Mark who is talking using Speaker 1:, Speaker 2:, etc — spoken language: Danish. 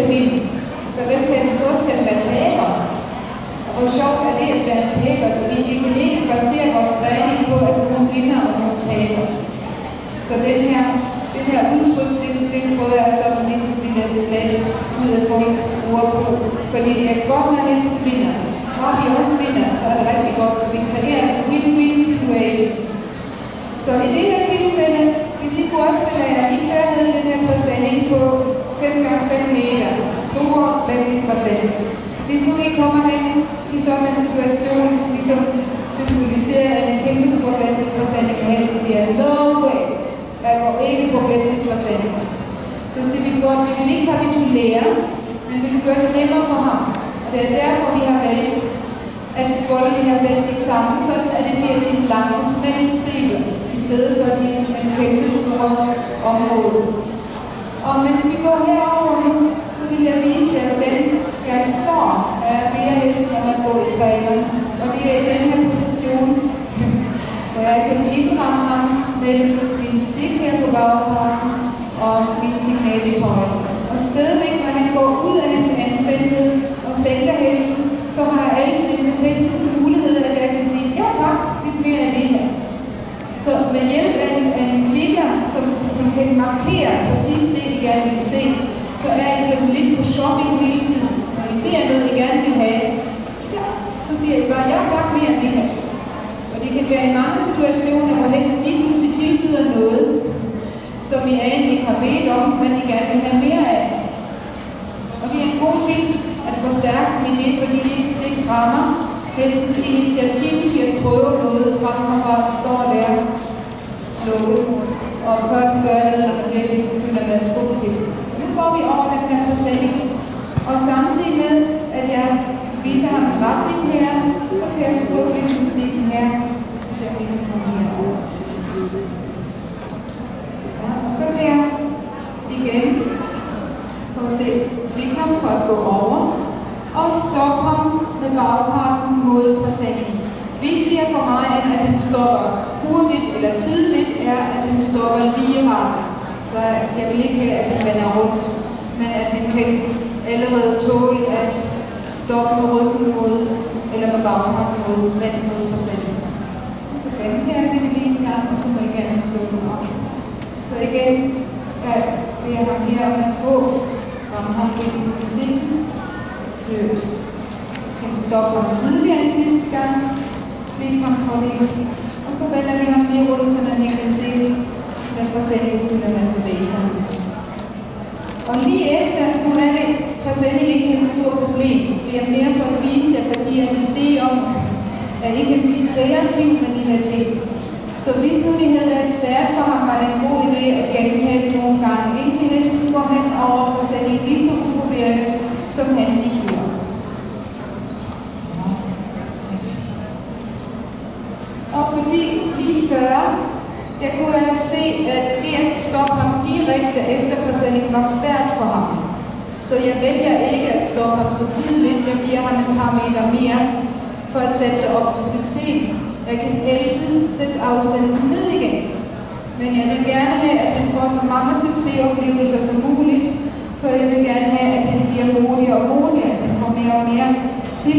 Speaker 1: film. For hvad skal den så? Skal den være taber? Og hvor sjovt er det at være taber? Så vi kan ikke basere vores træning på, at nogen vinder og nogen taber. Så den her udtryk, den prøver jeg altså at lige så stille et slet ud af folks ord på. Fordi det er godt, når hesten vinder. Når vi også vinder, så er det rigtig godt, så vi kreerer win-win situations. Så i det her tilfælde, hvis I forestiller jer, at I færdighed den her præsending på 5x5 meter, store plastikpræsending. Hvis nu I kommer hen til sådan en situation, ligesom symboliseret af en kæmpe stor plastikpræsending, og hesten siger, no way, jeg går ikke på plastikpræsending. Så siger vi godt, vi vil ikke kapitulere, men vi vil gøre det nemmere for ham. Og det er derfor, vi har valgt at folde det her plastik sammen, så at det bliver til en lang og smal stribe, i stedet for til en kæmpe store område. Og mens vi går herover nu, så vil jeg vise jer, hvordan jeg står ved hesten, når man går i træning. Og det er i den her position, hvor jeg kan indramme ham med min stik her på bagparken og min signal i tøjet. Og stadigvæk, når han går ud af hans anspændthed og sænker hælsen, så har jeg altid den fantastiske mulighed, at jeg kan sige, ja tak, lidt mere af det her. Så med hjælp af en klikker, som kan markere præcis det, I gerne vil se, så er I sådan lidt på shopping hele tiden. Når I ser noget, I gerne vil have, ja, så siger I bare, ja tak, mere af det her. Og det kan være i mange situationer, hvor hesten lige pludselig tilbyder noget, som I egentlig ikke har bedt om, men I gerne vil have mere af. Og det er en god ting at forstærke med det, fordi det fremmer hestens initiativ til at prøve noget, frem for bare at stå der slukket, og først gøre noget, når man virkelig begynder med at skubbe til. Så nu går vi over den her præsending, og samtidig med, at jeg viser ham en retning her, så kan jeg skubbe lidt på stikken her, så jeg kan komme herover. Ja, og så kan jeg igen prøve at se, klikke ham for at gå over, og stoppe ham med bagparten mod præsendingen. Vigtigere for mig, end at han stopper hurtigt eller tidligt, er, at han stopper lige ret. Så jeg vil ikke have, at han vender rundt, men at han kan allerede tåle at stoppe med ryggen mod, eller med bagparten mod præsendingen. Så genkager vi det lige en gang, og så må jeg gerne slå den op. Så igen, vil jeg ham her om at gå, ramme ham på den stikken. Kan stoppe ham tidligere end sidste gang. Klik ham for det. Og så vender vi ham lige rundt, så man kan se den præsending, når man bevæger sig. Og lige efter, nu er det præsending ikke et stort problem. Det er mere for at vise, at der giver en idé om, at I kan blive kreativ med de her ting. Så hvis nu vi havde været svært for ham, var det en god idé at gentage det nogle gange, indtil hesten går hen over præsending lige så upåvirket, som han lige gjorde. Og fordi lige før, der kunne jeg se, at det at stoppe ham direkte efter præsendingen var svært for ham. Så jeg vælger ikke at stoppe ham så tidligt. Jeg giver ham et par meter mere for at sætte det op til succes. Jeg kan altid sætte afstanden ned igen. Men jeg vil gerne have, at han får så mange succesoplevelser som muligt. For jeg vil gerne have, at han bliver modigere og modigere, at han får mere og mere til